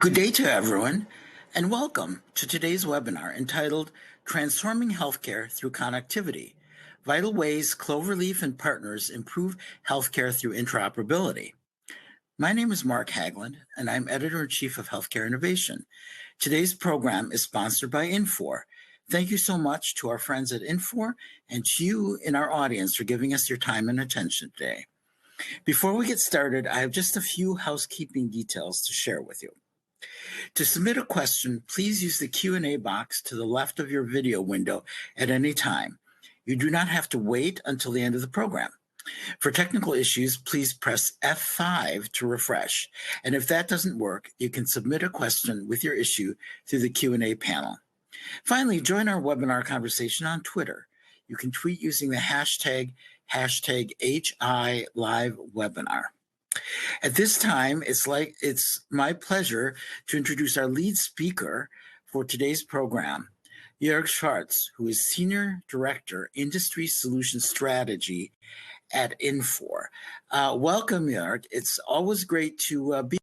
Good day to everyone, and welcome to today's webinar entitled Transforming Healthcare Through Connectivity, Vital Ways Cloverleaf and Partners Improve Healthcare Through Interoperability. My name is Mark Haglund, and I'm Editor-in-Chief of Healthcare Innovation. Today's program is sponsored by Infor. Thank you so much to our friends at Infor and to you in our audience for giving us your time and attention today. Before we get started, I have just a few housekeeping details to share with you. To submit a question, please use the Q&A box to the left of your video window at any time. You do not have to wait until the end of the program. For technical issues, please press F5 to refresh. And if that doesn't work, you can submit a question with your issue through the Q&A panel. Finally, join our webinar conversation on Twitter. You can tweet using the hashtag HILiveWebinar. At this time, it's my pleasure to introduce our lead speaker for today's program, Jörg Schwartz, who is Senior Director, Industry Solution Strategy at Infor. Welcome, Jörg. It's always great to be.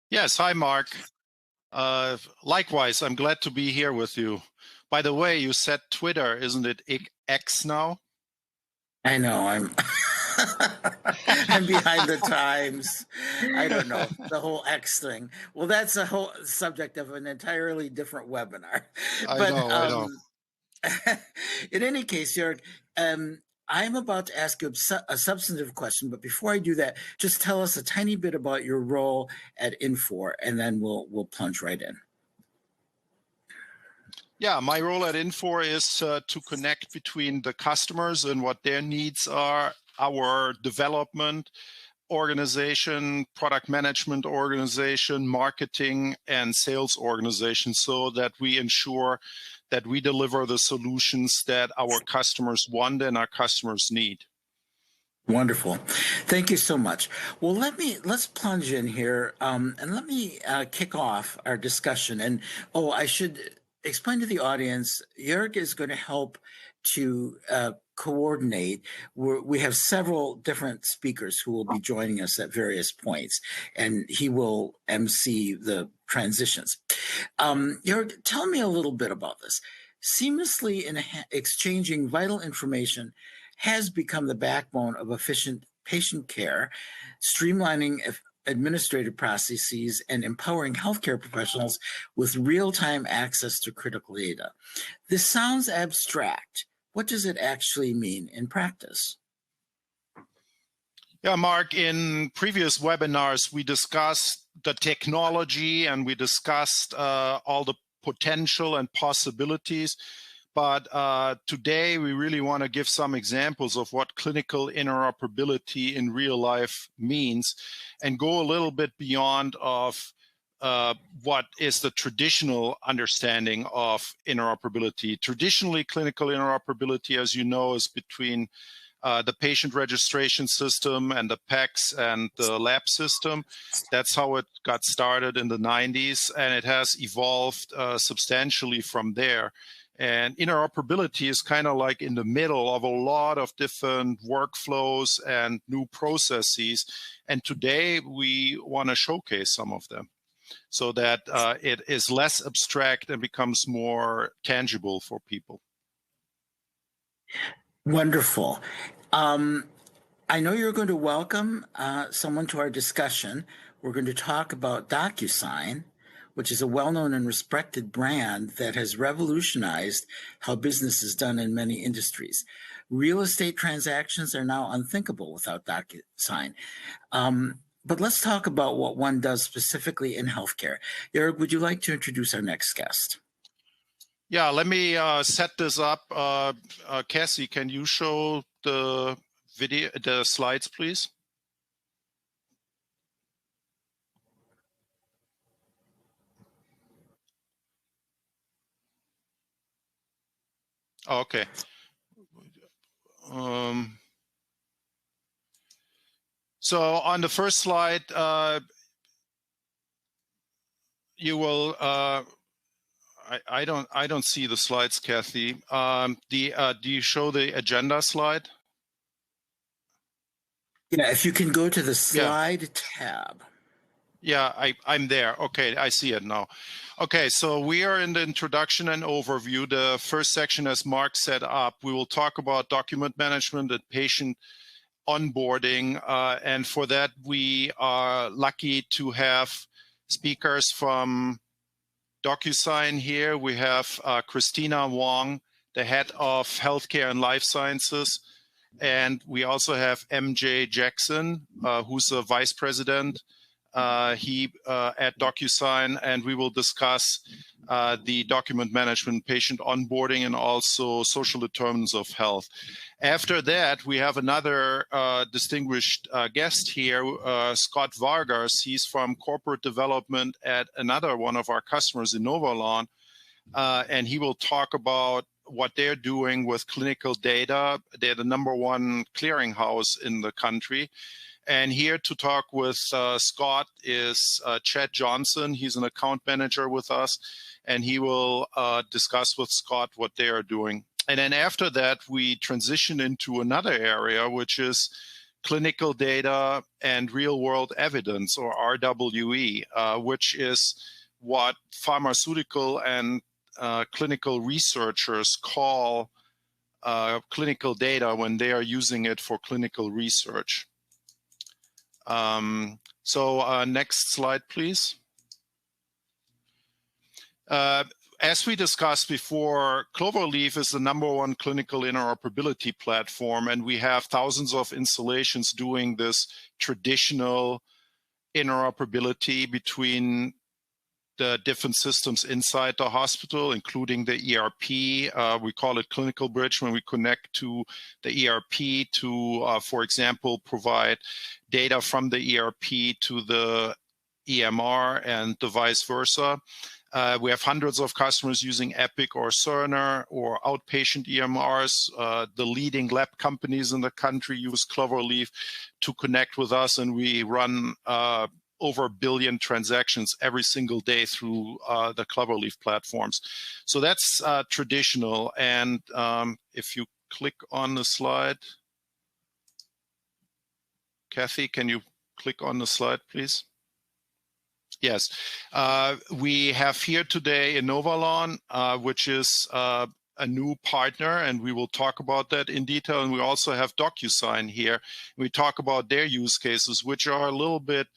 Yes, hi, Mark. Likewise, I'm glad to be here with you. By the way, you said Twitter, isn't it X now? I know, I'm behind the times. I don't know, the whole X thing. Well, that's a whole subject of an entirely different webinar. I know. In any case, Jörg, I'm about to ask you a substantive question, but before I do that, just tell us a tiny bit about your role at Infor, and then we'll plunge right in. Yeah, my role at Infor is to connect between the customers and what their needs are, our development organization, product management organization, marketing and sales organization, so that we ensure that we deliver the solutions that our customers want and our customers need. Wonderful. Thank you so much. Well, let's plunge in here and let me kick off our discussion. And I should explain to the audience, Jörg is going to help to coordinate. We have several different speakers who will be joining us at various points, and he will MC the transitions. Jörg, tell me a little bit about this. Seamlessly exchanging vital information has become the backbone of efficient patient care, streamlining administrative processes, and empowering healthcare professionals with real-time access to critical data. This sounds abstract. What does it actually mean in practice? Yeah, Mark, in previous webinars, we discussed the technology and we discussed all the potential and possibilities. But today, we really want to give some examples of what clinical interoperability in real life means and go a little bit beyond of what is the traditional understanding of interoperability. Traditionally, clinical interoperability, as you know, is between the patient registration system and the PACS and the lab system. That's how it got started in the 90s, and it has evolved substantially from there. And interoperability is kind of like in the middle of a lot of different workflows and new processes. And today we want to showcase some of them so that it is less abstract and becomes more tangible for people. Wonderful. I know you're going to welcome someone to our discussion. We're going to talk about DocuSign, which is a well-known and respected brand that has revolutionized how business is done in many industries. Real estate transactions are now unthinkable without DocuSign. But let's talk about what one does specifically in healthcare. Jörg, would you like to introduce our next guest? Yeah, let me set this up. Cassie, can you show the video, the slides, please? Okay. So on the first slide, you will. I don't see the slides, Kathy. Do you show the agenda slide? Yeah, if you can go to the Yeah. slide tab. Yeah, I'm there. Okay, I see it now. Okay, so we are in the introduction and overview. The first section, as Mark set up, we will talk about document management and patient onboarding. And for that, we are lucky to have speakers from DocuSign here. We have Christina Wong, the head of healthcare and life sciences. And we also have MJ Jackson, who's a vice president at DocuSign, and we will discuss the document management, patient onboarding, and also social determinants of health. After that, we have another distinguished guest here, Scott Vargas. He's from corporate development at another one of our customers, Innovalon, and he will talk about what they're doing with clinical data. They're the #1 clearinghouse in the country. And here to talk with Scott is Chad Johnson. He's an account manager with us, and he will discuss with Scott what they are doing. And then after that, we transition into another area, which is clinical data and real-world evidence, or RWE, which is what pharmaceutical and clinical researchers call clinical data when they are using it for clinical research. Next slide, please. As we discussed before, Cloverleaf is the #1 clinical interoperability platform, and we have thousands of installations doing this traditional interoperability between the different systems inside the hospital, including the ERP. We call it Clinical Bridge when we connect to the ERP to, for example, provide data from the ERP to the EMR and the vice versa. We have hundreds of customers using Epic or Cerner or outpatient EMRs. The leading lab companies in the country use Cloverleaf to connect with us, and we run over 1 billion transactions every single day through the Cloverleaf platforms. So that's traditional. And if you click on the slide, Kathy, can you click on the slide, please? Yes. We have here today Innovalon, which is a new partner, and we will talk about that in detail. And we also have DocuSign here. We talk about their use cases, which are a little bit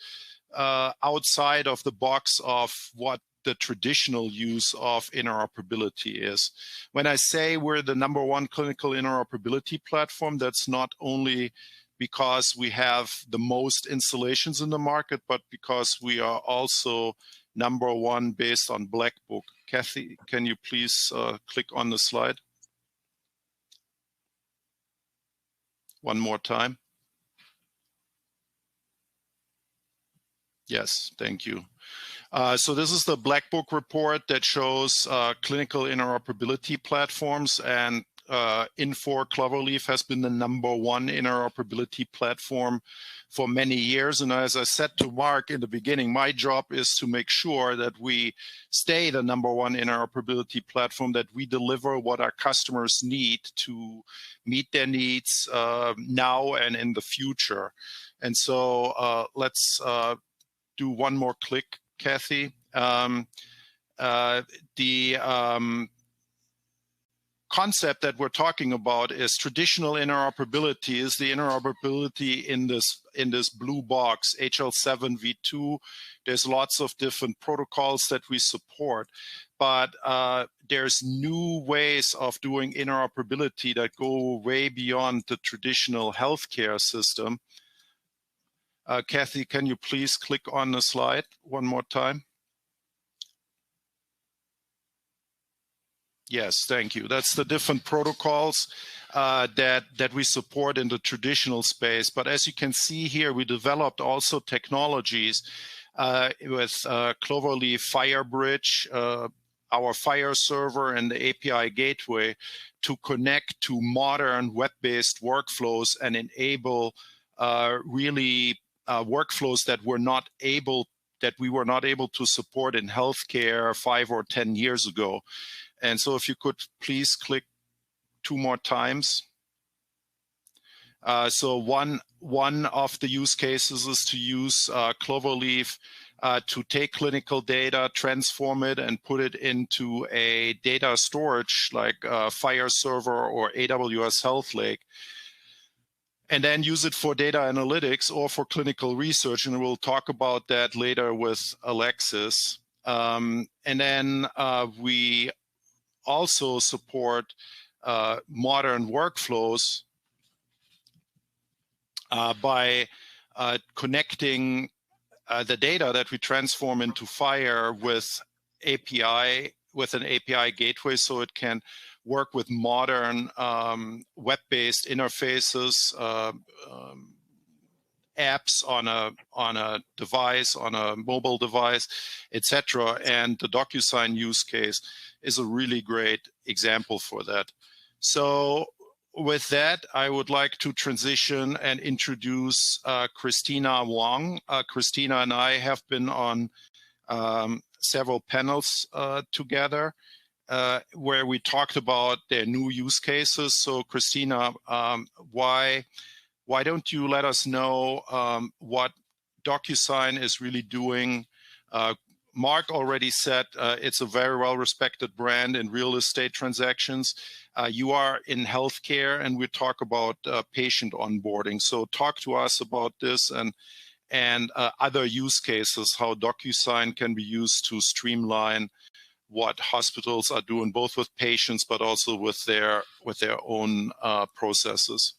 outside of the box of what the traditional use of interoperability is. When I say we're the #1 clinical interoperability platform, that's not only because we have the most installations in the market, but because we are also #1 based on Black Book. Kathy, can you please click on the slide? One more time. Yes, thank you. So this is the Black Book report that shows clinical interoperability platforms, and Infor Cloverleaf has been the #1 interoperability platform for many years. And as I said to Mark in the beginning, my job is to make sure that we stay the #1 interoperability platform, that we deliver what our customers need to meet their needs now and in the future. And so let's do one more click, Kathy. The concept that we're talking about is traditional interoperability, is the interoperability in this blue box, HL7 v2. There's lots of different protocols that we support, but there's new ways of doing interoperability that go way beyond the traditional healthcare system. Kathy, can you please click on the slide one more time? Yes, thank you. That's the different protocols that we support in the traditional space. But as you can see here, we developed also technologies with Cloverleaf FireBridge, our Fire server, and the API gateway to connect to modern web-based workflows and enable really workflows that we were not able to support in healthcare 5 or 10 years ago. And so if you could please click 2 more times. So one of the use cases is to use Cloverleaf to take clinical data, transform it, and put it into a data storage like Fire Server or AWS Health Lake, and then use it for data analytics or for clinical research. And we'll talk about that later with Alexis. And then we also support modern workflows by connecting the data that we transform into Fire with an API gateway, so it can work with modern web-based interfaces, apps on a device, on a mobile device, etc. And the DocuSign use case is a really great example for that. So with that, I would like to transition and introduce Christina Wong. Christina and I have been on several panels together where we talked about their new use cases. So Christina, why don't you let us know what DocuSign is really doing? Mark already said it's a very well-respected brand in real estate transactions. You are in healthcare, and we talk about patient onboarding. So talk to us about this and other use cases, how DocuSign can be used to streamline what hospitals are doing, both with patients but also with their own processes.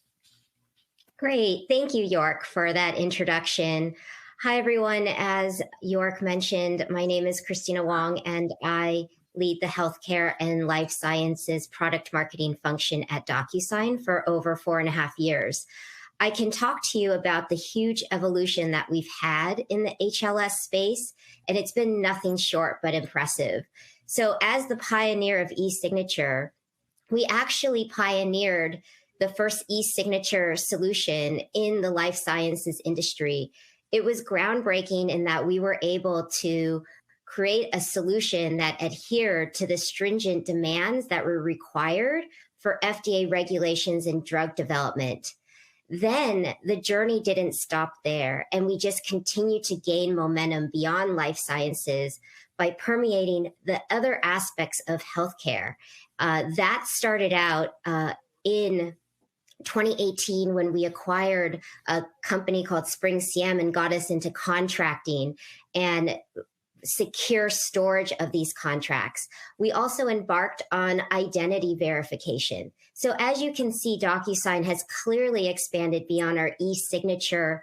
Great. Thank you, York, for that introduction. Hi, everyone. As York mentioned, my name is Christina Wong, and I lead the healthcare and life sciences product marketing function at DocuSign for over 4.5 years. I can talk to you about the huge evolution that we've had in the HLS space, and it's been nothing short but impressive. So as the pioneer of e-signature, we actually pioneered the first e-signature solution in the life sciences industry. It was groundbreaking in that we were able to create a solution that adhered to the stringent demands that were required for FDA regulations in drug development. Then the journey didn't stop there, and we just continued to gain momentum beyond life sciences by permeating the other aspects of healthcare. That started out in 2018 when we acquired a company called Spring CM and got us into contracting and secure storage of these contracts. We also embarked on identity verification. So as you can see, DocuSign has clearly expanded beyond our e-signature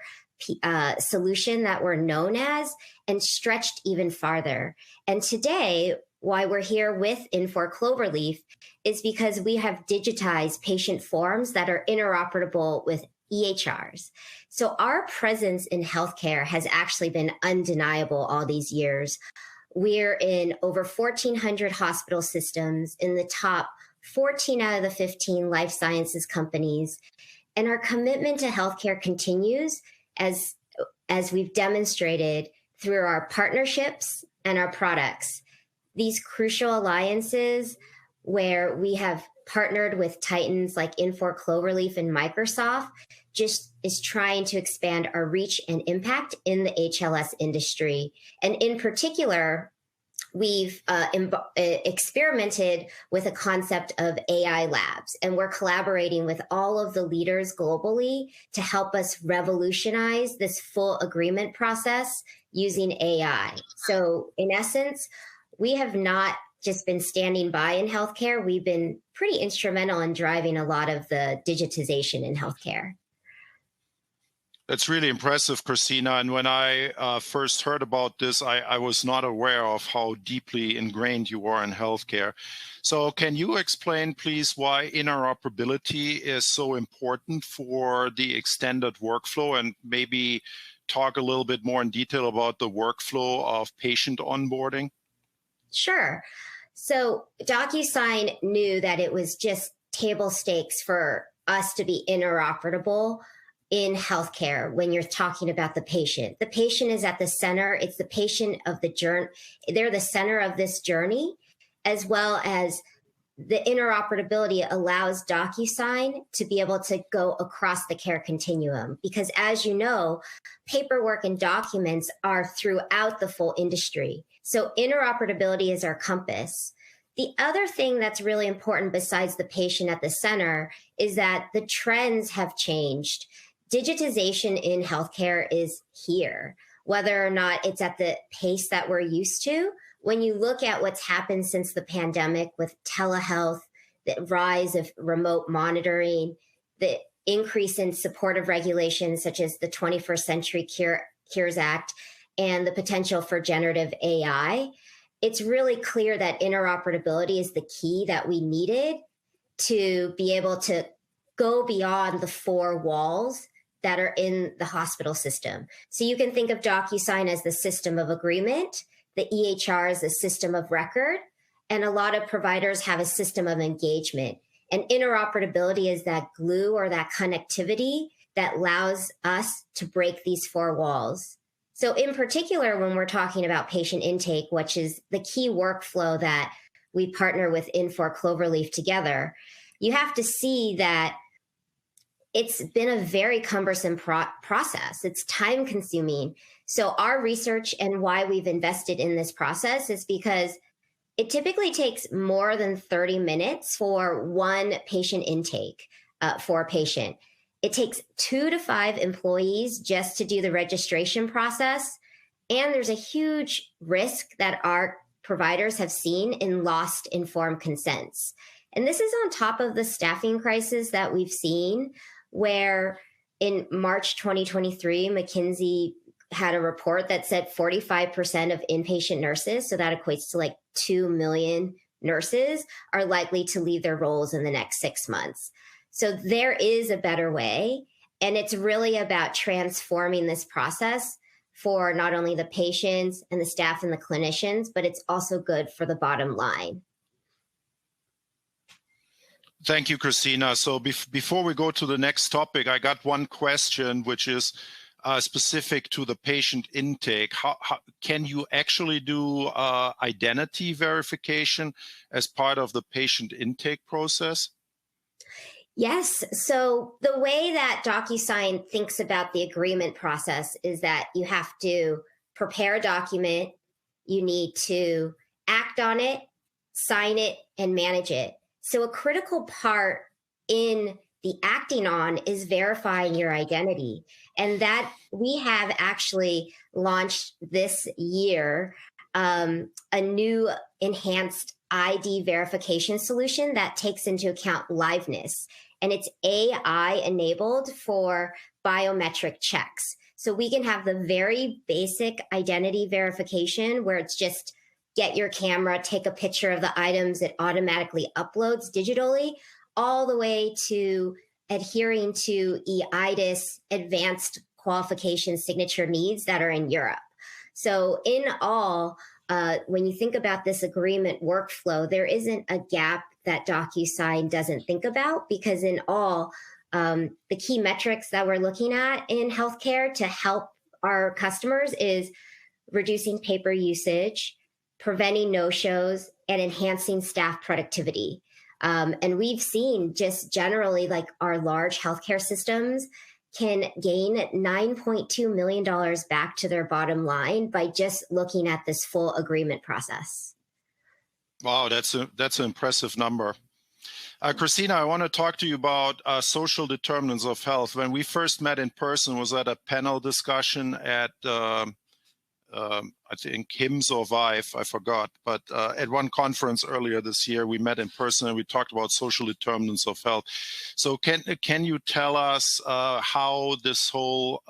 solution that we're known as and stretched even farther. And today, why we're here with Infor Cloverleaf is because we have digitized patient forms that are interoperable with EHRs. So our presence in healthcare has actually been undeniable all these years. We're in over 1,400 hospital systems, in the top 14 out of the 15 life sciences companies. And our commitment to healthcare continues as we've demonstrated through our partnerships and our products. These crucial alliances where we have partnered with titans like Infor, Cloverleaf, and Microsoft just is trying to expand our reach and impact in the HLS industry. And in particular, we've experimented with a concept of AI labs, and we're collaborating with all of the leaders globally to help us revolutionize this full agreement process using AI. So in essence, we have not just been standing by in healthcare. We've been pretty instrumental in driving a lot of the digitization in healthcare. That's really impressive, Christina. And when I first heard about this, I was not aware of how deeply ingrained you are in healthcare. So can you explain, please, why interoperability is so important for the extended workflow, and maybe talk a little bit more in detail about the workflow of patient onboarding? Sure. So DocuSign knew that it was just table stakes for us to be interoperable in healthcare when you're talking about the patient. The patient is at the center. It's the patient of the journey. They're the center of this journey, as well as the interoperability allows DocuSign to be able to go across the care continuum. Because as you know, paperwork and documents are throughout the full industry. So interoperability is our compass. The other thing that's really important besides the patient at the center is that the trends have changed. Digitization in healthcare is here, whether or not it's at the pace that we're used to. When you look at what's happened since the pandemic with telehealth, the rise of remote monitoring, the increase in supportive regulations such as the 21st Century Cures Act, and the potential for generative AI, it's really clear that interoperability is the key that we needed to be able to go beyond the four walls that are in the hospital system. So you can think of DocuSign as the system of agreement, the EHR is a system of record, and a lot of providers have a system of engagement. And interoperability is that glue or that connectivity that allows us to break these four walls. So in particular, when we're talking about patient intake, which is the key workflow that we partner with Infor Cloverleaf together, you have to see that it's been a very cumbersome process. It's time consuming. So our research and why we've invested in this process is because it typically takes more than 30 minutes for one patient intake for a patient. It takes 2 to 5 employees just to do the registration process. And there's a huge risk that our providers have seen in lost informed consents. And this is on top of the staffing crisis that we've seen, where in March 2023, McKinsey had a report that said 45% of inpatient nurses, so that equates to like 2 million nurses, are likely to leave their roles in the next 6 months. So there is a better way, and it's really about transforming this process for not only the patients and the staff and the clinicians, but it's also good for the bottom line. Thank you, Christina. So before we go to the next topic, I got one question, which is specific to the patient intake. How can you actually do identity verification as part of the patient intake process? Yes. So the way that DocuSign thinks about the agreement process is that you have to prepare a document, you need to act on it, sign it, and manage it. So a critical part in the acting on is verifying your identity. And that we have actually launched this year a new enhanced ID verification solution that takes into account liveness. And it's AI enabled for biometric checks. So we can have the very basic identity verification where it's just get your camera, take a picture of the items, it automatically uploads digitally, all the way to adhering to EIDAS advanced qualification signature needs that are in Europe. So in all, when you think about this agreement workflow, there isn't a gap that DocuSign doesn't think about, because in all, the key metrics that we're looking at in healthcare to help our customers is reducing paper usage, preventing no-shows, and enhancing staff productivity. And we've seen just generally like our large healthcare systems can gain $9.2 million back to their bottom line by just looking at this full agreement process. Wow, that's an impressive number. Christina, I want to talk to you about social determinants of health. When we first met in person was at a panel discussion at I think HIMSS or VIVE, I forgot. But at one conference earlier this year, we met in person and we talked about social determinants of health. So can you tell us how this whole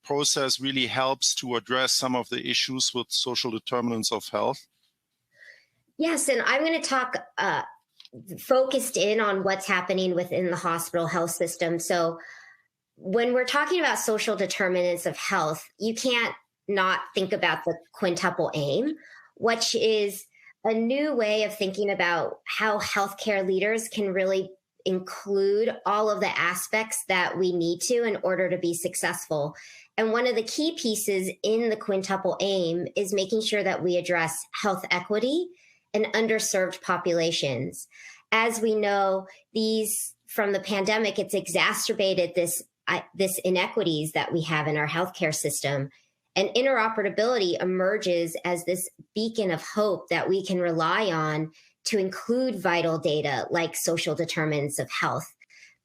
process really helps to address some of the issues with social determinants of health? Yes, and I'm going to talk focused in on what's happening within the hospital health system. So when we're talking about social determinants of health, you can't not think about the quintuple aim, which is a new way of thinking about how healthcare leaders can really include all of the aspects that we need to in order to be successful. And one of the key pieces in the quintuple aim is making sure that we address health equity and underserved populations. As we know, from the pandemic, it's exacerbated this inequities that we have in our healthcare system. And interoperability emerges as this beacon of hope that we can rely on to include vital data like social determinants of health.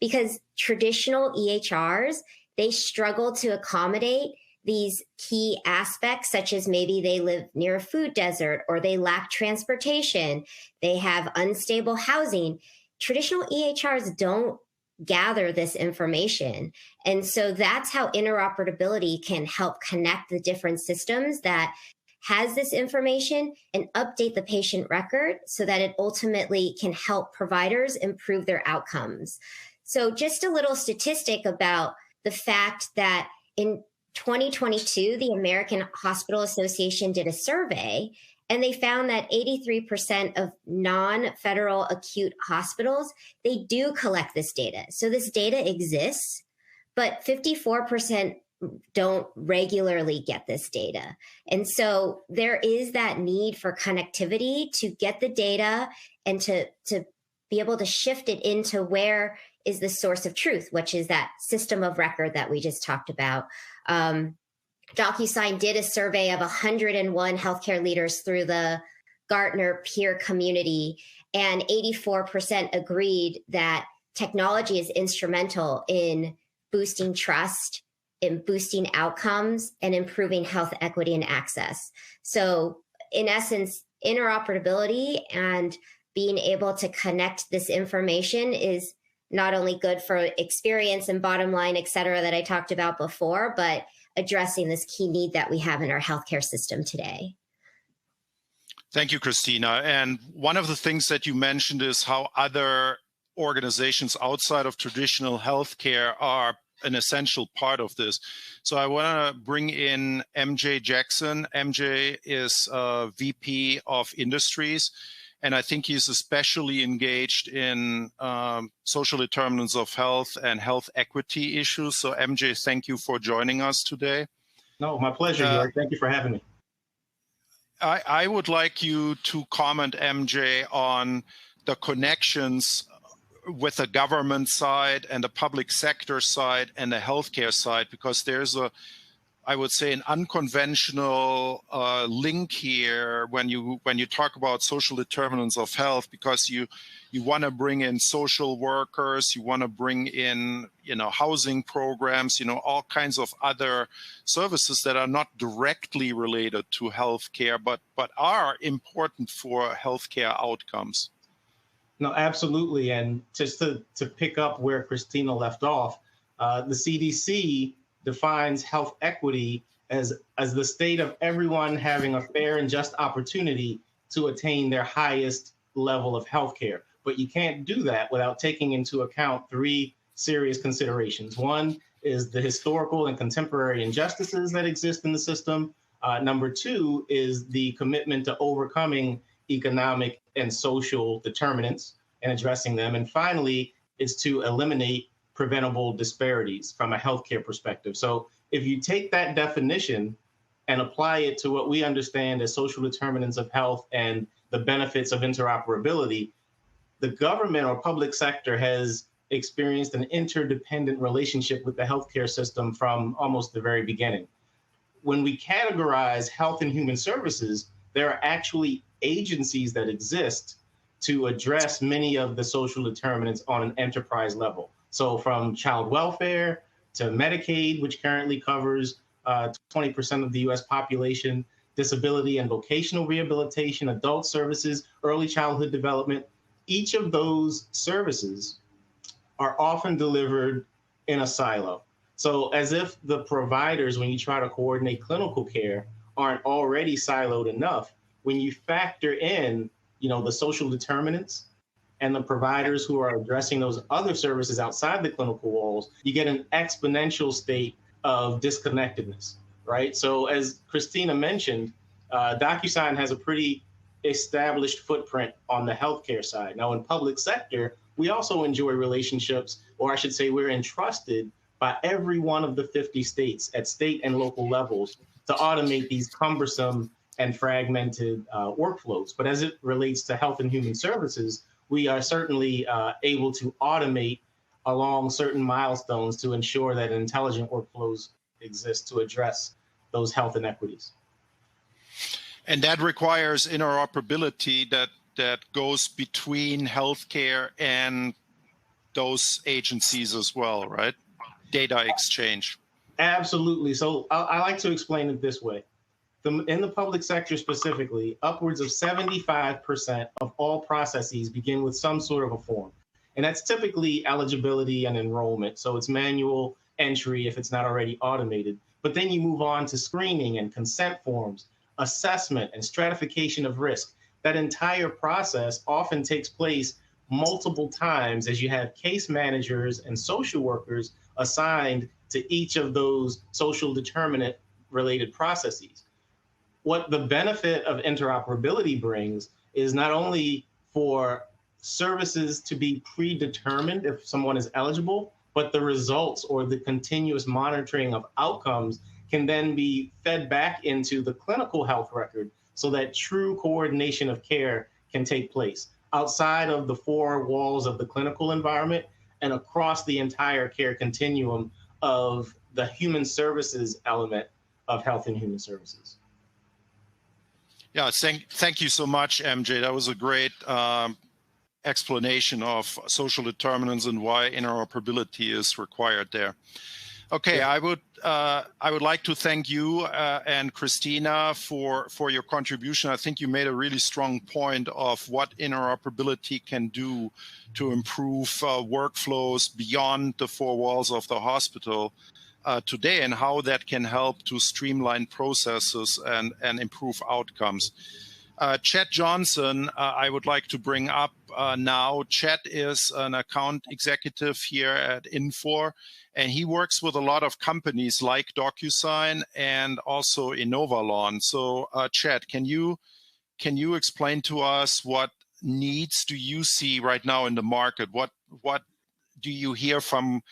Because traditional EHRs, they struggle to accommodate these key aspects, such as maybe they live near a food desert or they lack transportation, they have unstable housing. Traditional EHRs don't gather this information. And so that's how interoperability can help connect the different systems that has this information and update the patient record so that it ultimately can help providers improve their outcomes. So just a little statistic about the fact that in 2022, the American Hospital Association did a survey, and they found that 83% of non-federal acute hospitals, they do collect this data. So this data exists, but 54% don't regularly get this data. And so there is that need for connectivity to get the data and to be able to shift it into where is the source of truth, which is that system of record that we just talked about. DocuSign did a survey of 101 healthcare leaders through the Gartner peer community, and 84% agreed that technology is instrumental in boosting trust, in boosting outcomes, and improving health equity and access. So in essence, interoperability and being able to connect this information is not only good for experience and bottom line, et cetera, that I talked about before, but addressing this key need that we have in our healthcare system today. Thank you, Christina. And one of the things that you mentioned is how other organizations outside of traditional healthcare are an essential part of this. So I want to bring in MJ Jackson. MJ is VP of Industries, and I think he's especially engaged in social determinants of health and health equity issues. So MJ, thank you for joining us today. No, my pleasure, York. Thank you for having me. I would like you to comment, MJ, on the connections with the government side and the public sector side and the healthcare side, because there's I would say, an unconventional link here when you talk about social determinants of health, because you want to bring in social workers, you want to bring in housing programs, all kinds of other services that are not directly related to healthcare, but are important for healthcare outcomes. No, absolutely. And just to pick up where Christina left off, the CDC defines health equity as the state of everyone having a fair and just opportunity to attain their highest level of healthcare. But you can't do that without taking into account three serious considerations. One is the historical and contemporary injustices that exist in the system. Number two is the commitment to overcoming economic and social determinants and addressing them. And finally, is to eliminate preventable disparities from a healthcare perspective. So if you take that definition and apply it to what we understand as social determinants of health and the benefits of interoperability, the government or public sector has experienced an interdependent relationship with the healthcare system from almost the very beginning. When we categorize health and human services, there are actually agencies that exist to address many of the social determinants on an enterprise level. So from child welfare to Medicaid, which currently covers 20% of the US population, disability and vocational rehabilitation, adult services, early childhood development, each of those services are often delivered in a silo. So as if the providers, when you try to coordinate clinical care, aren't already siloed enough, when you factor in, the social determinants and the providers who are addressing those other services outside the clinical walls, you get an exponential state of disconnectedness, right? So as Christina mentioned, DocuSign has a pretty established footprint on the healthcare side. Now, in public sector, we also enjoy relationships, or I should say we're entrusted by every one of the 50 states at state and local levels to automate these cumbersome and fragmented workflows. But as it relates to health and human services, we are certainly able to automate along certain milestones to ensure that intelligent workflows exist to address those health inequities. And that requires interoperability that goes between healthcare and those agencies as well, right? Data exchange. Absolutely. So I like to explain it this way. In the public sector specifically, upwards of 75% of all processes begin with some sort of a form. And that's typically eligibility and enrollment. So it's manual entry if it's not already automated. But then you move on to screening and consent forms, assessment and stratification of risk. That entire process often takes place multiple times as you have case managers and social workers assigned to each of those social determinant related processes. What the benefit of interoperability brings is not only for services to be predetermined if someone is eligible, but the results or the continuous monitoring of outcomes can then be fed back into the clinical health record so that true coordination of care can take place outside of the four walls of the clinical environment and across the entire care continuum of the human services element of health and human services. Yeah, thank you so much, MJ. That was a great explanation of social determinants and why interoperability is required there. Okay, I would like to thank you and Christina for your contribution. I think you made a really strong point of what interoperability can do to improve workflows beyond the four walls of the hospital today, and how that can help to streamline processes and improve outcomes. Chad Johnson, I would like to bring up now. Chad is an account executive here at Infor, and he works with a lot of companies like DocuSign and also Innovalon. So, Chad, can you explain to us what needs do you see right now in the market? What do you hear from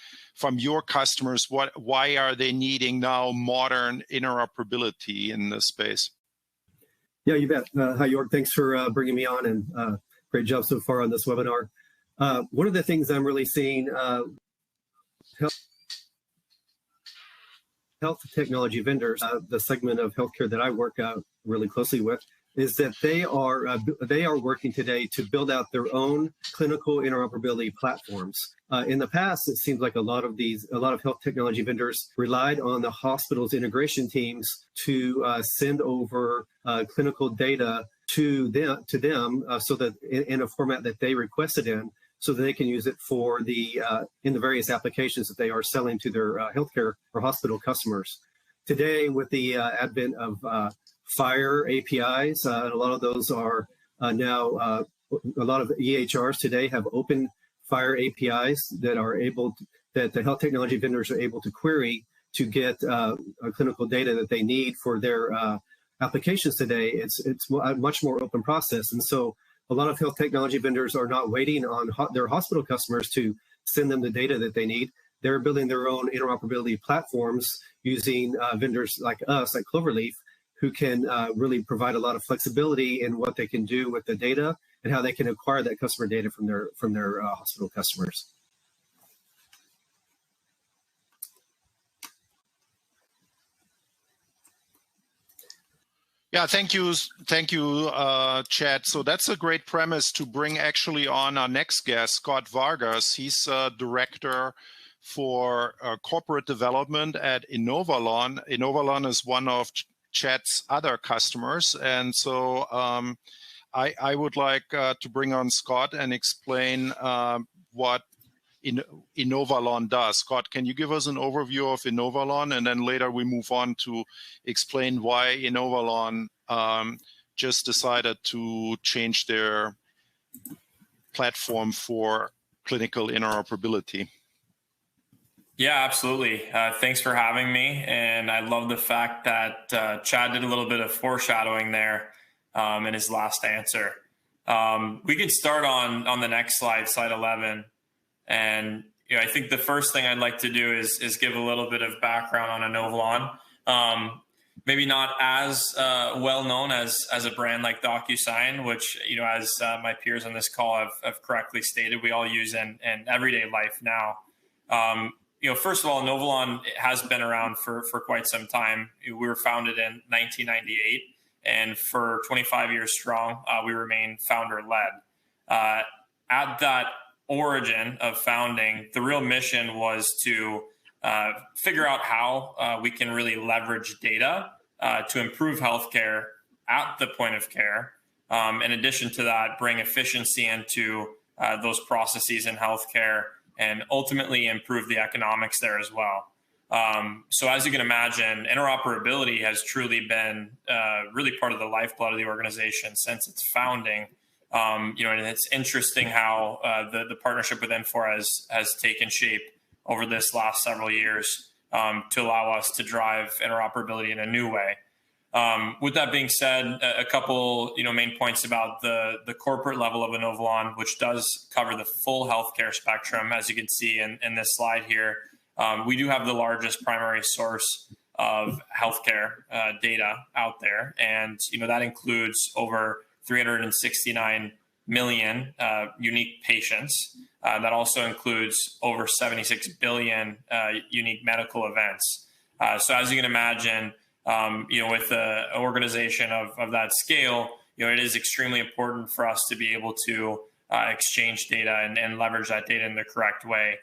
your customers? Why are they needing now modern interoperability in this space? Yeah, you bet. Hi, York. Thanks for bringing me on, and great job so far on this webinar. One of the things I'm really seeing, health technology vendors, the segment of healthcare that I work really closely with, is that they are working today to build out their own clinical interoperability platforms. In the past, it seems like a lot of health technology vendors relied on the hospital's integration teams to send over clinical data to them so that in a format that they requested in, so that they can use it for in the various applications that they are selling to their healthcare or hospital customers. Today, with the advent of FHIR APIs, and a lot of those are now, a lot of EHRs today have open FHIR APIs that the health technology vendors are able to query to get clinical data that they need for their applications today. It's a much more open process. And so a lot of health technology vendors are not waiting on their hospital customers to send them the data that they need. They're building their own interoperability platforms using vendors like us, like Cloverleaf, who can really provide a lot of flexibility in what they can do with the data and how they can acquire that customer data from their hospital customers. Yeah, thank you, Chad. So that's a great premise to bring actually on our next guest, Scott Vargas. He's director for corporate development at Innovalon. Innovalon is one of Chad's other customers, and so I would like to bring on Scott and explain what Innovalon does. Scott, can you give us an overview of Innovalon, and then later we move on to explain why Innovalon just decided to change their platform for clinical interoperability? Yeah, absolutely. Thanks for having me. And I love the fact that Chad did a little bit of foreshadowing there in his last answer. We could start on the next slide, slide 11. And I think the first thing I'd like to do is give a little bit of background on Innovalon. maybe not as well known as a brand like DocuSign, which, as my peers on this call have correctly stated, we all use in everyday life now. First of all, Novolon has been around for quite some time. We were founded in 1998, and for 25 years strong, we remain founder-led. At that origin of founding, the real mission was to figure out how we can really leverage data to improve healthcare at the point of care. In addition to that, bring efficiency into those processes in healthcare and ultimately improve the economics there as well. So as you can imagine, interoperability has truly been really part of the lifeblood of the organization since its founding. And it's interesting how the partnership with Infor has taken shape over this last several years to allow us to drive interoperability in a new way. With that being said, a couple main points about the corporate level of Novolon, which does cover the full healthcare spectrum, as you can see in this slide here. We do have the largest primary source of healthcare data out there, and that includes over 369 million unique patients. That also includes over 76 billion unique medical events. So as you can imagine, with an organization of that scale, it is extremely important for us to be able to exchange data and leverage that data in the correct way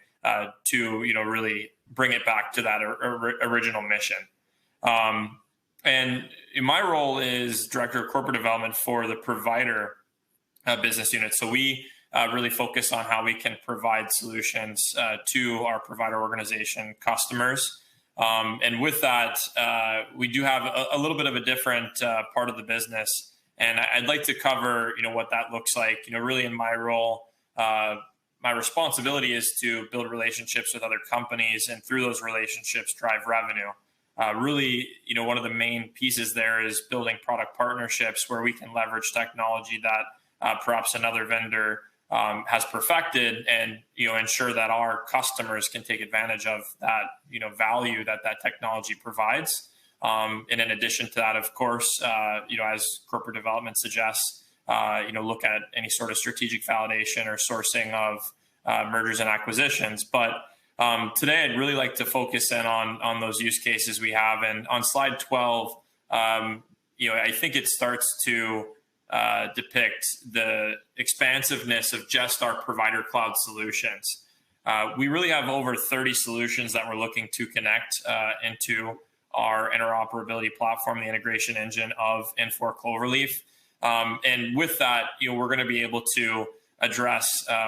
to really bring it back to that original mission. And my role is Director of Corporate Development for the provider business unit. So we really focus on how we can provide solutions to our provider organization customers. And with that, we do have a little bit of a different part of the business. And I'd like to cover, what that looks like. Really in my role, my responsibility is to build relationships with other companies and through those relationships drive revenue. Really, one of the main pieces there is building product partnerships where we can leverage technology that perhaps another vendor has perfected and ensure that our customers can take advantage of that value that technology provides. And in addition to that, of course, as corporate development suggests, look at any sort of strategic validation or sourcing of mergers and acquisitions. But today, I'd really like to focus in on those use cases we have. And on slide 12, I think it starts to depict the expansiveness of just our provider cloud solutions. We really have over 30 solutions that we're looking to connect into our interoperability platform, the integration engine of Infor Cloverleaf. And with that, we're going to be able to address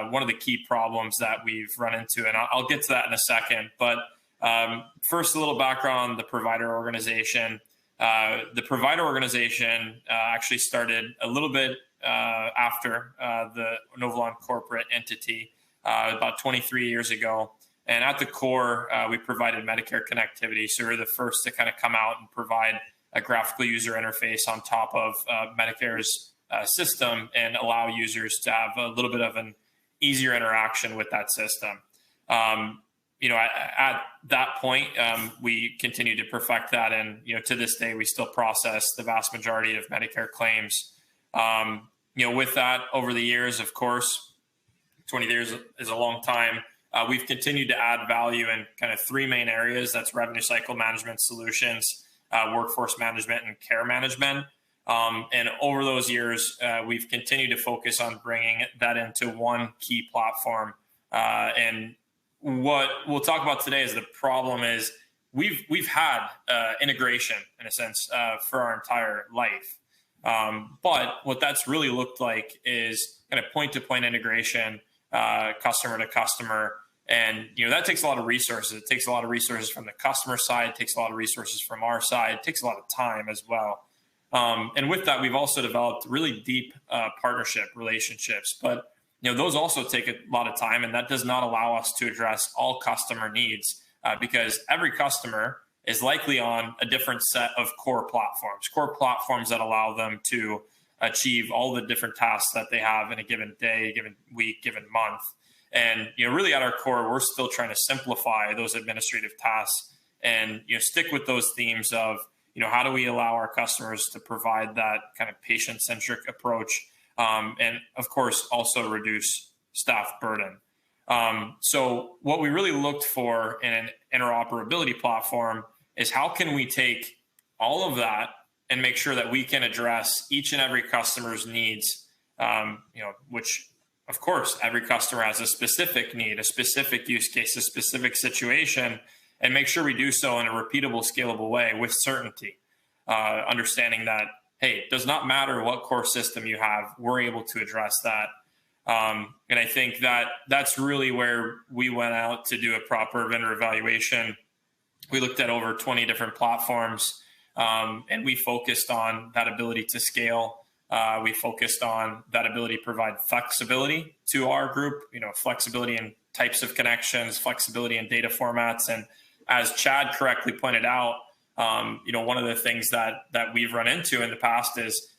one of the key problems that we've run into. And I'll get to that in a second. But first, a little background on the provider organization. The provider organization actually started a little bit after the Novolon corporate entity about 23 years ago. And at the core, we provided Medicare connectivity. So we're the first to kind of come out and provide a graphical user interface on top of Medicare's system and allow users to have a little bit of an easier interaction with that system. At that point, we continue to perfect that. And, to this day, we still process the vast majority of Medicare claims. With that, over the years, of course, 20 years is a long time. We've continued to add value in kind of three main areas. That's revenue cycle management solutions, workforce management, and care management. And over those years, we've continued to focus on bringing that into one key platform. And what we'll talk about today is the problem is we've had integration in a sense for our entire life. But what that's really looked like is kind of point-to-point integration, customer to customer. And, that takes a lot of resources. It takes a lot of resources from the customer side. It takes a lot of resources from our side. It takes a lot of time as well. And with that, we've also developed really deep partnership relationships. But, those also take a lot of time, and that does not allow us to address all customer needs because every customer is likely on a different set of core platforms that allow them to achieve all the different tasks that they have in a given day, given week, given month. And, really at our core, we're still trying to simplify those administrative tasks and, stick with those themes of, how do we allow our customers to provide that kind of patient-centric approach, and of course also reduce staff burden. So what we really looked for in an interoperability platform is how can we take all of that and make sure that we can address each and every customer's needs, which of course every customer has a specific need, a specific use case, a specific situation, and make sure we do so in a repeatable, scalable way with certainty, understanding that, hey, it does not matter what core system you have, we're able to address that. And I think that that's really where we went out to do a proper vendor evaluation. We looked at over 20 different platforms, and we focused on that ability to scale. We focused on that ability to provide flexibility to our group, flexibility in types of connections, flexibility in data formats. And as Chad correctly pointed out, one of the things that we've run into in the past is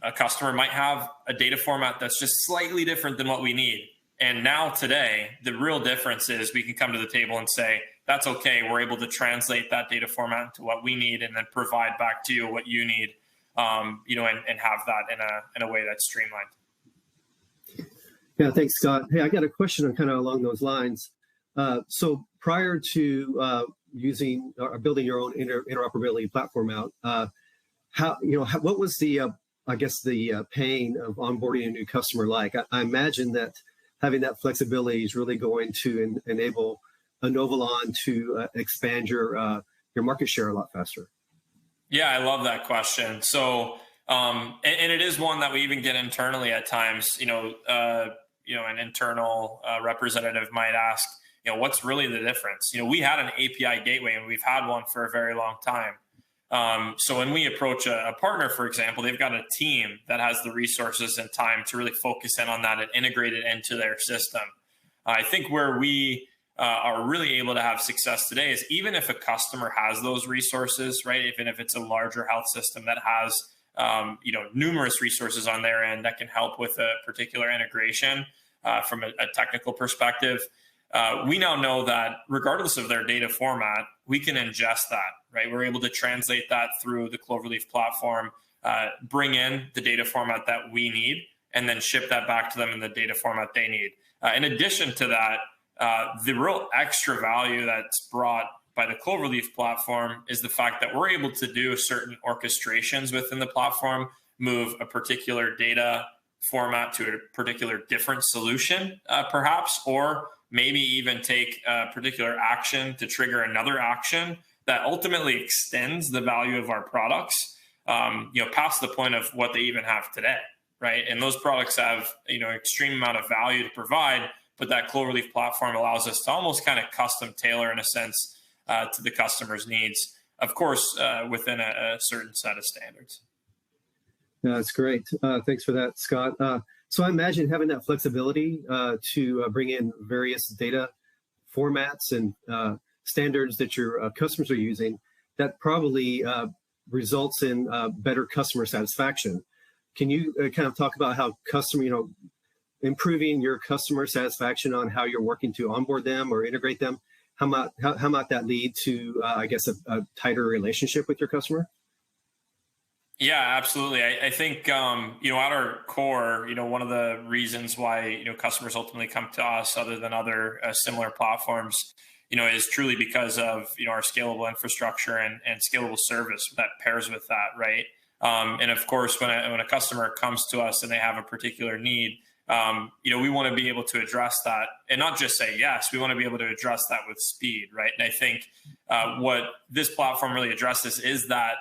a customer might have a data format that's just slightly different than what we need. And now today, the real difference is we can come to the table and say, that's okay. We're able to translate that data format into what we need and then provide back to you what you need, and have that in a way that's streamlined. Yeah, thanks, Scott. Hey, I got a question kind of along those lines. So prior to using or building your own interoperability platform out, what was the pain of onboarding a new customer like? I imagine that having that flexibility is really going to enable Inovalon to expand your market share a lot faster. Yeah, I love that question. So, and it is one that we even get internally at times. An internal representative might ask, what's really the difference? We had an API gateway, and we've had one for a very long time. So when we approach a partner, for example, they've got a team that has the resources and time to really focus in on that and integrate it into their system. I think where we are really able to have success today is even if a customer has those resources, right? Even if it's a larger health system that has, numerous resources on their end that can help with a particular integration from a technical perspective. We now know that regardless of their data format, we can ingest that, right? We're able to translate that through the Cloverleaf platform, bring in the data format that we need, and then ship that back to them in the data format they need. In addition to that, the real extra value that's brought by the Cloverleaf platform is the fact that we're able to do certain orchestrations within the platform, move a particular data format to a particular different solution, perhaps, or maybe even take a particular action to trigger another action that ultimately extends the value of our products, past the point of what they even have today, right? And those products have, extreme amount of value to provide, but that Cloverleaf platform allows us to almost kind of custom tailor, in a sense, to the customer's needs, of course, within a certain set of standards. Yeah, that's great. Thanks for that, Scott. So I imagine having that flexibility to bring in various data formats and standards that your customers are using, that probably results in better customer satisfaction. Can you kind of talk about how improving your customer satisfaction on how you're working to onboard them or integrate them? How might that lead to, a tighter relationship with your customer? Yeah, absolutely. I think, at our core, one of the reasons why, customers ultimately come to us other than other similar platforms, is truly because of, our scalable infrastructure and scalable service that pairs with that, right? And of course, when a customer comes to us and they have a particular need, we want to be able to address that and not just say yes, we want to be able to address that with speed, right? And I think what this platform really addresses is that,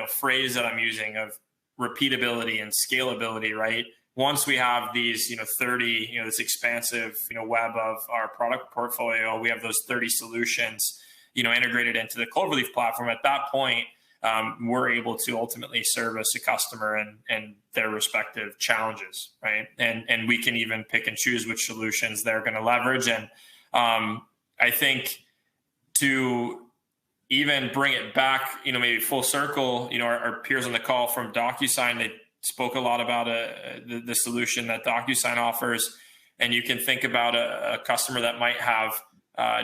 phrase that I'm using of repeatability and scalability, right? Once we have these, 30, this expansive, web of our product portfolio, we have those 30 solutions, integrated into the Cloverleaf platform. At that point, we're able to ultimately service a customer and their respective challenges, right? And we can even pick and choose which solutions they're going to leverage. And I think to even bring it back, maybe full circle, our peers on the call from DocuSign, they spoke a lot about the solution that DocuSign offers. And you can think about a customer that might have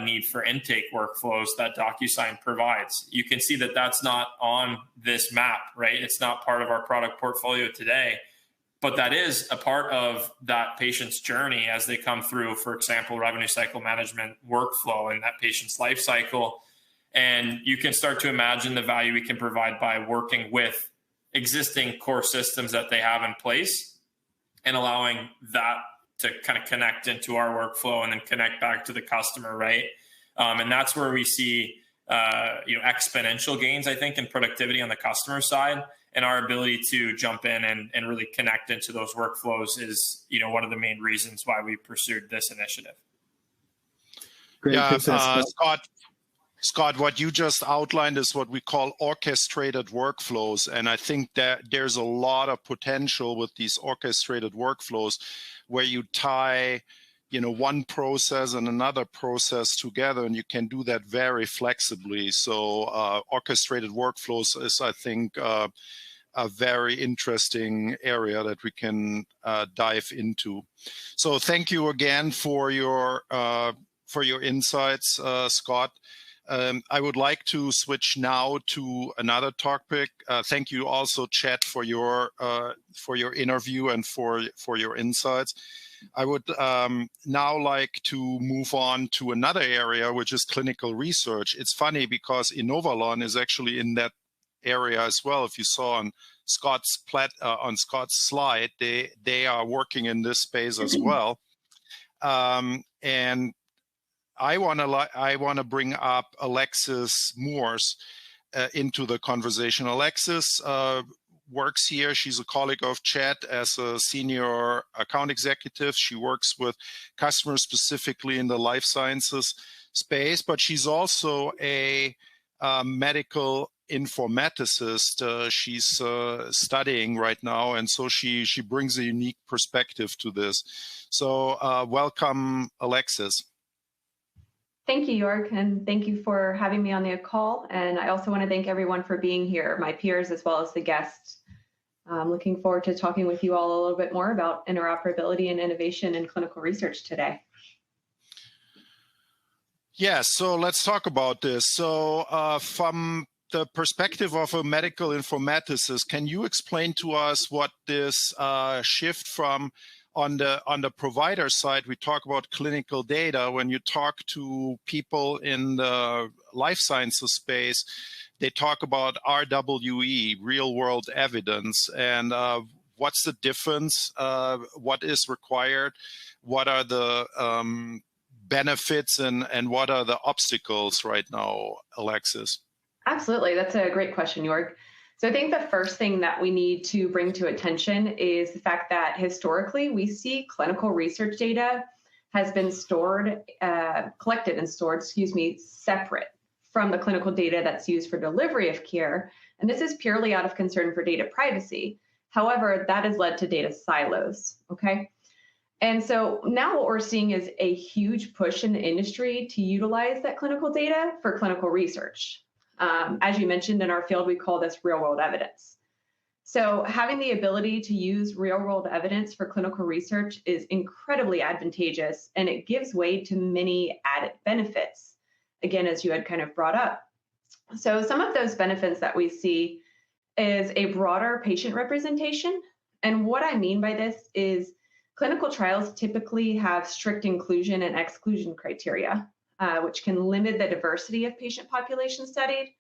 need for intake workflows that DocuSign provides. You can see that that's not on this map, right? It's not part of our product portfolio today, but that is a part of that patient's journey as they come through, for example, revenue cycle management workflow and that patient's life cycle. And you can start to imagine the value we can provide by working with existing core systems that they have in place and allowing that to kind of connect into our workflow and then connect back to the customer, right? And that's where we see exponential gains, I think, in productivity on the customer side. And our ability to jump in and really connect into those workflows is, one of the main reasons why we pursued this initiative. Great. Yeah, Scott, what you just outlined is what we call orchestrated workflows. And I think that there's a lot of potential with these orchestrated workflows where you tie, one process and another process together, and you can do that very flexibly. So orchestrated workflows is, I think, a very interesting area that we can dive into. So thank you again for your insights, Scott. I would like to switch now to another topic. Thank you also, Chad, for your interview and for your insights. I would now like to move on to another area, which is clinical research. It's funny because Inovalon is actually in that area as well. If you saw on Scott's slide, they are working in this space as well. And I want to bring up Alexis Moores into the conversation. Alexis works here. She's a colleague of Chad as a senior account executive. She works with customers specifically in the life sciences space, but she's also a medical informaticist. She's studying right now, and so she brings a unique perspective to this. So welcome, Alexis. Thank you, York, and thank you for having me on the call. And I also want to thank everyone for being here, my peers as well as the guests. I'm looking forward to talking with you all a little bit more about interoperability and innovation in clinical research today. Yes, so let's talk about this. So from the perspective of a medical informaticist, can you explain to us what this shift from on the provider side, we talk about clinical data. When you talk to people in the life sciences space, they talk about RWE, real world evidence, and what's the difference? What is required? What are the benefits and what are the obstacles right now, Alexis? Absolutely. That's a great question, York. So I think the first thing that we need to bring to attention is the fact that historically we see clinical research data has been collected and stored, separate from the clinical data that's used for delivery of care. And this is purely out of concern for data privacy. However, that has led to data silos, okay? And so now what we're seeing is a huge push in the industry to utilize that clinical data for clinical research. As you mentioned, in our field, we call this real-world evidence. So having the ability to use real-world evidence for clinical research is incredibly advantageous, and it gives way to many added benefits, again, as you had kind of brought up. So some of those benefits that we see is a broader patient representation. And what I mean by this is clinical trials typically have strict inclusion and exclusion criteria, which can limit the diversity of patient population studied.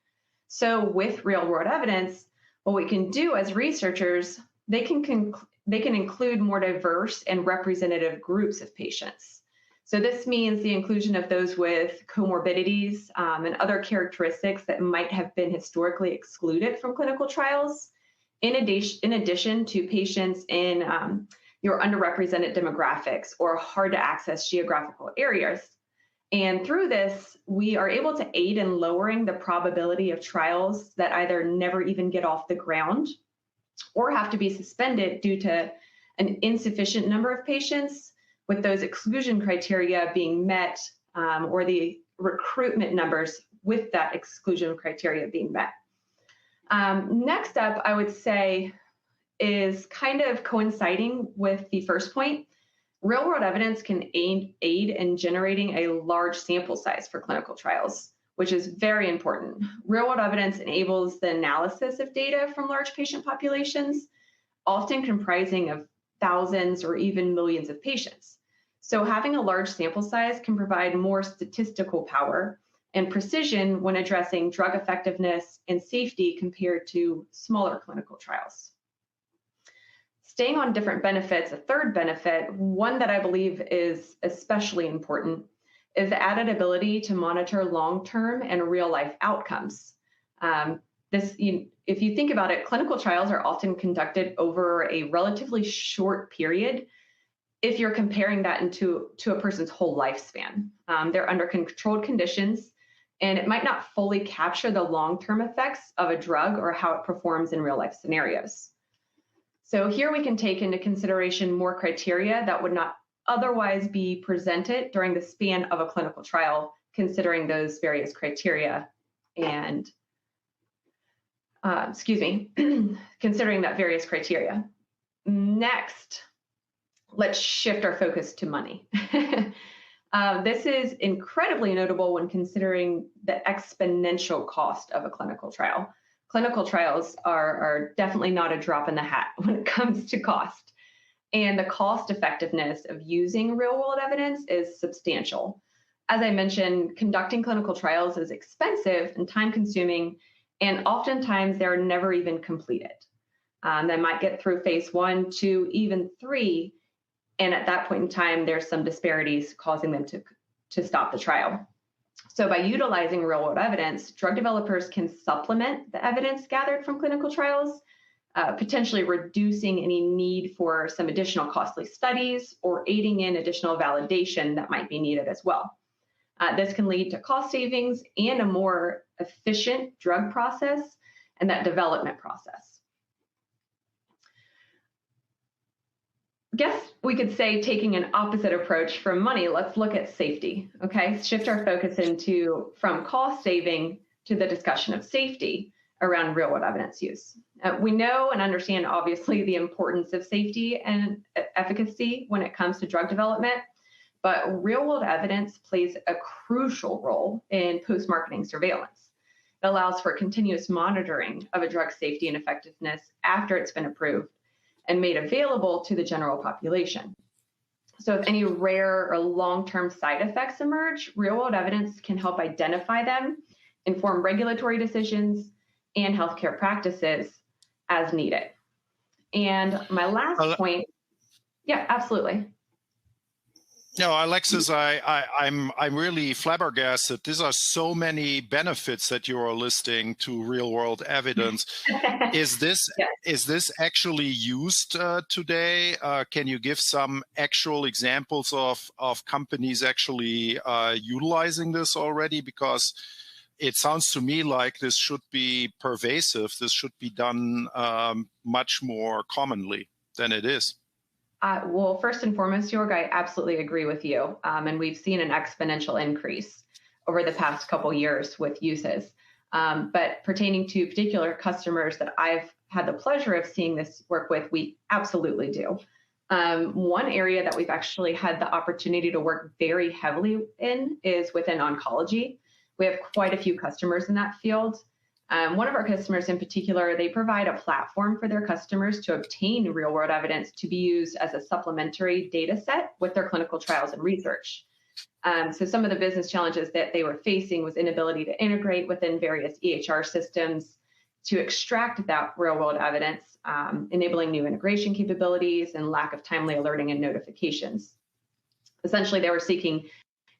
So with real-world evidence, what we can do as researchers, they can include more diverse and representative groups of patients. So this means the inclusion of those with comorbidities and other characteristics that might have been historically excluded from clinical trials, in addition to patients in your underrepresented demographics or hard to access geographical areas. And through this, we are able to aid in lowering the probability of trials that either never even get off the ground or have to be suspended due to an insufficient number of patients, with those exclusion criteria being met or the recruitment numbers with that exclusion criteria being met. Next up, I would say, is kind of coinciding with the first point, Real-world evidence can aid in generating a large sample size for clinical trials, which is very important. Real-world evidence enables the analysis of data from large patient populations, often comprising of thousands or even millions of patients. So having a large sample size can provide more statistical power and precision when addressing drug effectiveness and safety compared to smaller clinical trials. Staying on different benefits, a third benefit, one that I believe is especially important, is the added ability to monitor long-term and real-life outcomes. If you think about it, clinical trials are often conducted over a relatively short period if you're comparing that to a person's whole lifespan. They're under controlled conditions, and it might not fully capture the long-term effects of a drug or how it performs in real-life scenarios. So here we can take into consideration more criteria that would not otherwise be presented during the span of a clinical trial, considering those various criteria and, considering that various criteria. Next, let's shift our focus to money. This is incredibly notable when considering the exponential cost of a clinical trial. Clinical trials are definitely not a drop in the hat when it comes to cost. And the cost effectiveness of using real-world evidence is substantial. As I mentioned, conducting clinical trials is expensive and time-consuming, and oftentimes they're never even completed. They might get through phase 1, 2, even 3, and at that point in time, there's some disparities causing them to stop the trial. So by utilizing real-world evidence, drug developers can supplement the evidence gathered from clinical trials, potentially reducing any need for some additional costly studies or aiding in additional validation that might be needed as well. This can lead to cost savings and a more efficient drug process and that development process. Guess we could say, taking an opposite approach from money, let's look at safety, okay? Shift our focus from cost saving to the discussion of safety around real-world evidence use. We know and understand, obviously, the importance of safety and efficacy when it comes to drug development, but real-world evidence plays a crucial role in post-marketing surveillance. It allows for continuous monitoring of a drug's safety and effectiveness after it's been approved and made available to the general population. So if any rare or long-term side effects emerge, real-world evidence can help identify them, inform regulatory decisions, and healthcare practices as needed. And my last point, yeah, absolutely. No, Alexis, I'm really flabbergasted. These are so many benefits that you are listing to real-world evidence. Is this actually used today? Can you give some actual examples of companies actually utilizing this already? Because it sounds to me like this should be pervasive. This should be done much more commonly than it is. Well, first and foremost, Jörg, I absolutely agree with you. And we've seen an exponential increase over the past couple years with uses. But pertaining to particular customers that I've had the pleasure of seeing this work with, we absolutely do. One area that we've actually had the opportunity to work very heavily in is within oncology. We have quite a few customers in that field. One of our customers in particular, they provide a platform for their customers to obtain real-world evidence to be used as a supplementary data set with their clinical trials and research. So some of the business challenges that they were facing was inability to integrate within various EHR systems to extract that real-world evidence, enabling new integration capabilities and lack of timely alerting and notifications. Essentially, they were seeking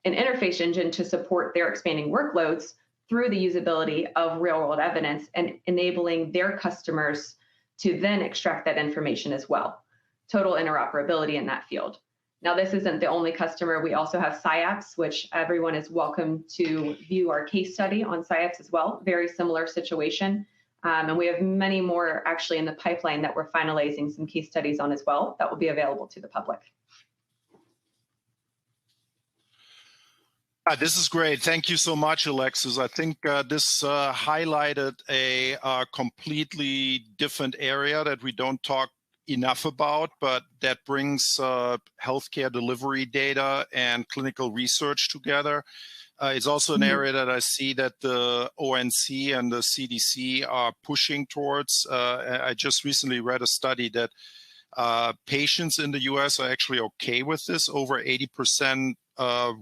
an interface engine to support their expanding workloads through the usability of real-world evidence and enabling their customers to then extract that information as well. Total interoperability in that field. Now, this isn't the only customer. We also have SciAps, which everyone is welcome to view our case study on SciAps as well. Very similar situation. And we have many more actually in the pipeline that we're finalizing some case studies on as well that will be available to the public. This is great. Thank you so much, Alexis. I think this highlighted a completely different area that we don't talk enough about, but that brings healthcare delivery data and clinical research together. It's also an area that I see that the ONC and the CDC are pushing towards. I just recently read a study that patients in the US are actually okay with this. Over 80% are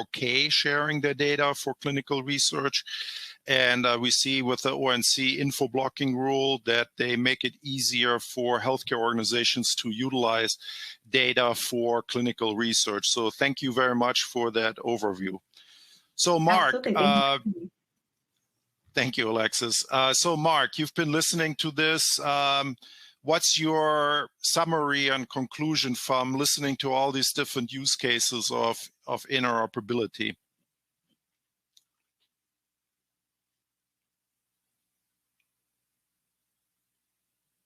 okay sharing their data for clinical research. And we see with the ONC info blocking rule that they make it easier for healthcare organizations to utilize data for clinical research. So thank you very much for that overview. So Mark, thank you, Alexis. So Mark, you've been listening to this. What's your summary and conclusion from listening to all these different use cases of interoperability?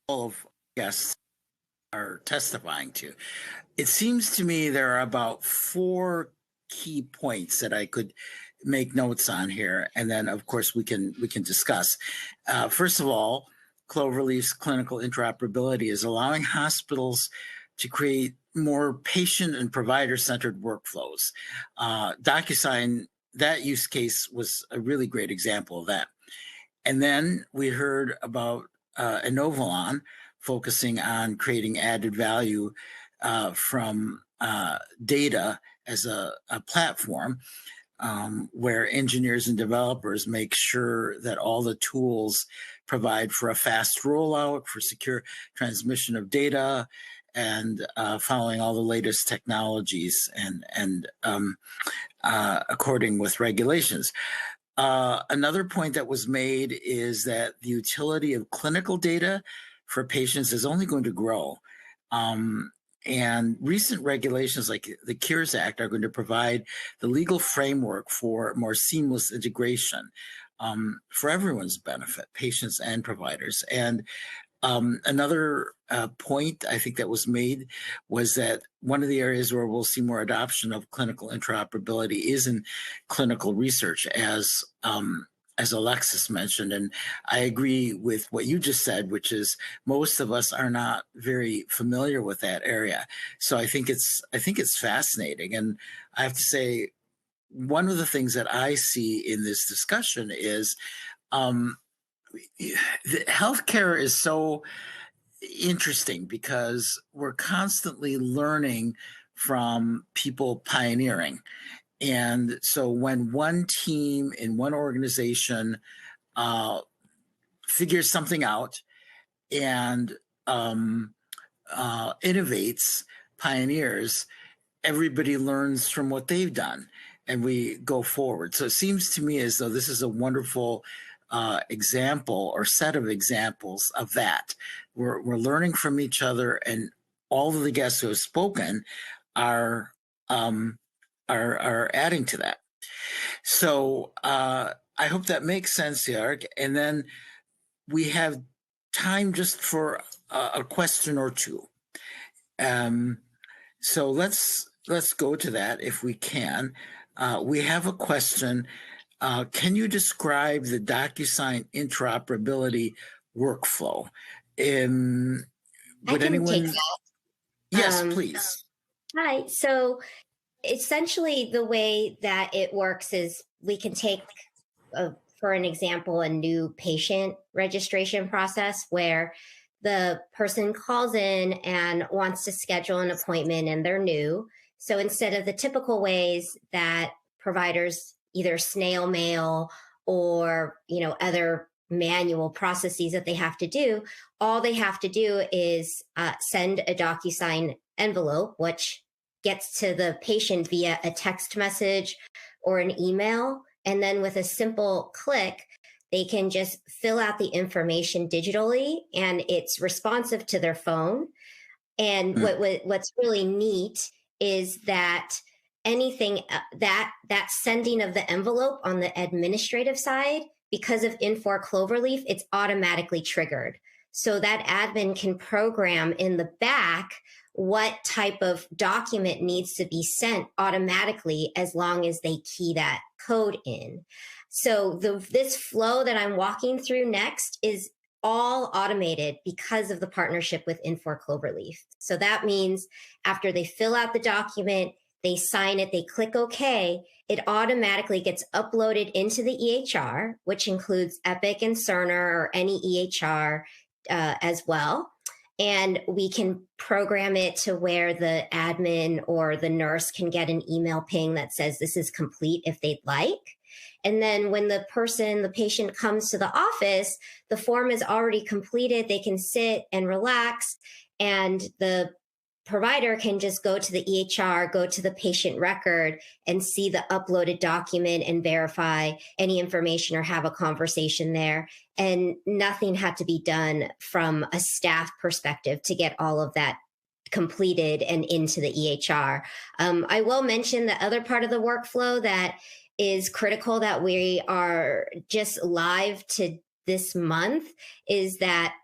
All of guests are testifying to. It seems to me there are about 4 key points that I could make notes on here, and then of course we can discuss. First of all, Cloverleaf's clinical interoperability is allowing hospitals to create more patient and provider-centered workflows. DocuSign, that use case was a really great example of that. And then we heard about Inovalon focusing on creating added value from data as a platform where engineers and developers make sure that all the tools provide for a fast rollout, for secure transmission of data, and following all the latest technologies and according with regulations. Another point that was made is that the utility of clinical data for patients is only going to grow. And recent regulations like the Cures Act are going to provide the legal framework for more seamless integration for everyone's benefit, patients and providers. And another point I think that was made was that one of the areas where we'll see more adoption of clinical interoperability is in clinical research, as Alexis mentioned. And I agree with what you just said, which is most of us are not very familiar with that area. So I think it's fascinating. And I have to say, one of the things that I see in this discussion is healthcare is so interesting because we're constantly learning from people pioneering. And so when one team in one organization figures something out and innovates, pioneers, everybody learns from what they've done and we go forward. So it seems to me as though this is a wonderful example or set of examples of that. We're learning from each other, and all of the guests who have spoken are adding to that. So I hope that makes sense, Jörg. And then we have time just for a question or two. So let's go to that if we can. We have a question. Can you describe the DocuSign interoperability workflow? Would anyone take that? Yes, please. Hi. So essentially the way that it works is we can take, for an example, a new patient registration process where the person calls in and wants to schedule an appointment and they're new. So instead of the typical ways that providers either snail mail or, other manual processes that they have to do, all they have to do is send a DocuSign envelope, which gets to the patient via a text message or an email. And then with a simple click, they can just fill out the information digitally and it's responsive to their phone. And what's really neat is that anything that sending of the envelope on the administrative side, because of Infor Cloverleaf, it's automatically triggered. So that admin can program in the back what type of document needs to be sent automatically as long as they key that code in. So this flow that I'm walking through next is all automated because of the partnership with Infor Cloverleaf. So that means after they fill out the document, they sign it, they click OK, it automatically gets uploaded into the EHR, which includes Epic and Cerner or any EHR as well. And we can program it to where the admin or the nurse can get an email ping that says this is complete if they'd like. And then when the patient comes to the office, the form is already completed. They can sit and relax, and the provider can just go to the EHR, go to the patient record, and see the uploaded document and verify any information or have a conversation there. And nothing had to be done from a staff perspective to get all of that completed and into the EHR. I will mention the other part of the workflow that is critical that we are just live to this month is that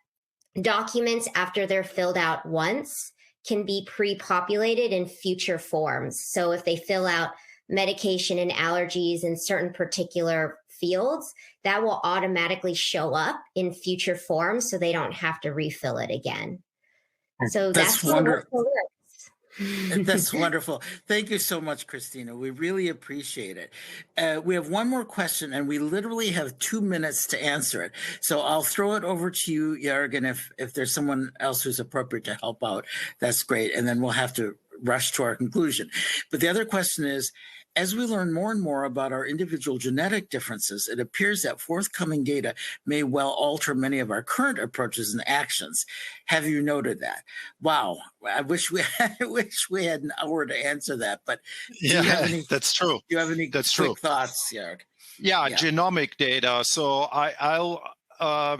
documents, after they're filled out once, can be pre-populated in future forms. So if they fill out medication and allergies in certain particular fields, that will automatically show up in future forms so they don't have to refill it again. So that's wonderful. That's wonderful. Thank you so much, Christina. We really appreciate it. We have one more question, and we literally have 2 minutes to answer it. So I'll throw it over to you, Jörg, and if there's someone else who's appropriate to help out, that's great. And then we'll have to rush to our conclusion. But the other question is, as we learn more and more about our individual genetic differences, it appears that forthcoming data may well alter many of our current approaches and actions. Have you noted that? Wow, I wish we had an hour to answer that. But that's true. Do you have any quick thoughts, Jörg? Yeah, genomic data. So I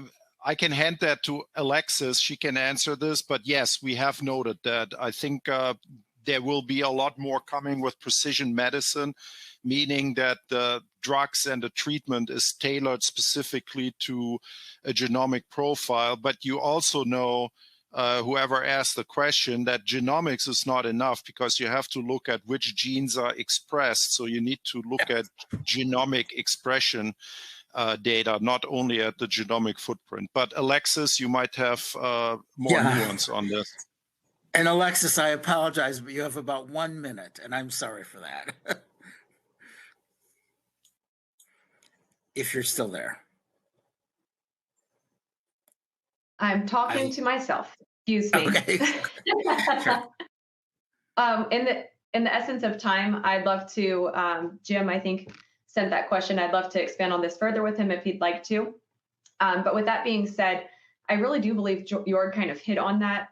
can hand that to Alexis. She can answer this. But yes, we have noted that. I think there will be a lot more coming with precision medicine, meaning that the drugs and the treatment is tailored specifically to a genomic profile. But you also know, whoever asked the question, that genomics is not enough because you have to look at which genes are expressed. So you need to look at genomic expression data, not only at the genomic footprint. But Alexis, you might have more nuance on this. And Alexis, I apologize, but you have about 1 minute, and I'm sorry for that. If you're still there. I'm talking to myself. Excuse me. Okay. Sure. In the essence of time, I'd love to, Jim, I think, sent that question. I'd love to expand on this further with him if he'd like to. But with that being said, I really do believe Jörg kind of hit on that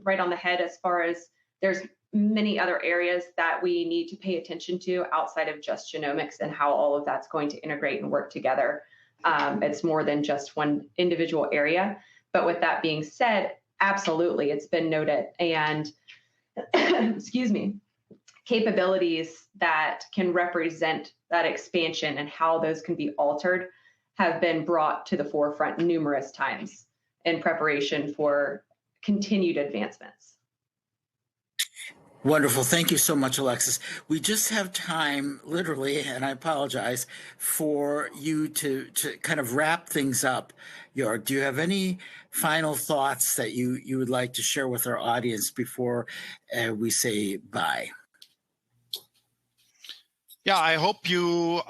right on the head as far as there's many other areas that we need to pay attention to outside of just genomics and how all of that's going to integrate and work together. It's more than just one individual area. But with that being said, absolutely, it's been noted. And excuse me, capabilities that can represent that expansion and how those can be altered have been brought to the forefront numerous times in preparation for continued advancements. Wonderful. Thank you so much, Alexis. We just have time, literally, and I apologize, for you to kind of wrap things up. Jörg, do you have any final thoughts that you would like to share with our audience before we say bye? Yeah, I hope you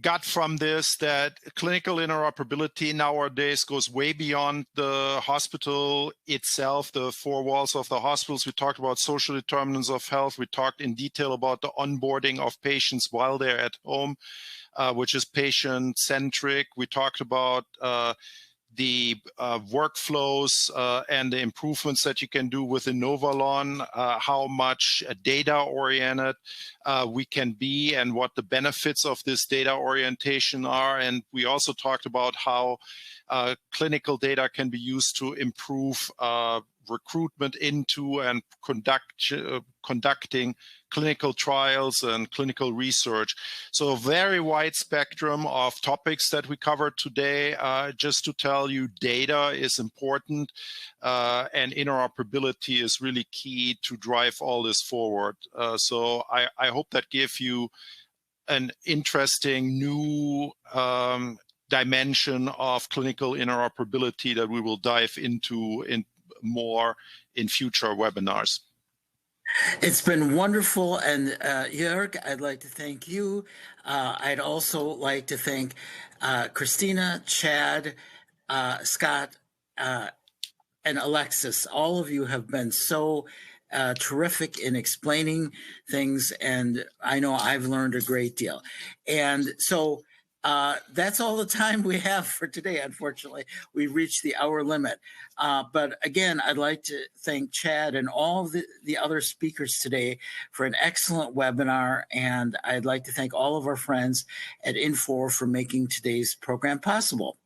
got from this that clinical interoperability nowadays goes way beyond the hospital itself, the four walls of the hospitals. We talked about social determinants of health. We talked in detail about the onboarding of patients while they're at home, which is patient-centric. We talked about the workflows and the improvements that you can do with Innovalon, how much data-oriented we can be and what the benefits of this data orientation are. And we also talked about how clinical data can be used to improve recruitment into and conducting clinical trials and clinical research. So a very wide spectrum of topics that we covered today. Just to tell you, data is important and interoperability is really key to drive all this forward. So I hope that gave you an interesting new dimension of clinical interoperability that we will dive into more in future webinars. It's been wonderful. And Jörg, I'd like to thank you. I'd also like to thank Christina, Chad, Scott, and Alexis. All of you have been so terrific in explaining things, and I know I've learned a great deal. And so that's all the time we have for today. Unfortunately, we've reached the hour limit. But again, I'd like to thank Chad and all of the other speakers today for an excellent webinar. And I'd like to thank all of our friends at Infor for making today's program possible.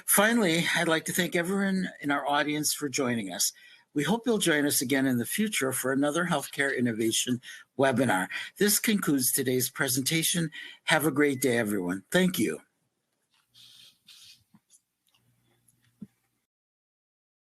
Finally, I'd like to thank everyone in our audience for joining us. We hope you'll join us again in the future for another healthcare innovation webinar. This concludes today's presentation. Have a great day, everyone. Thank you.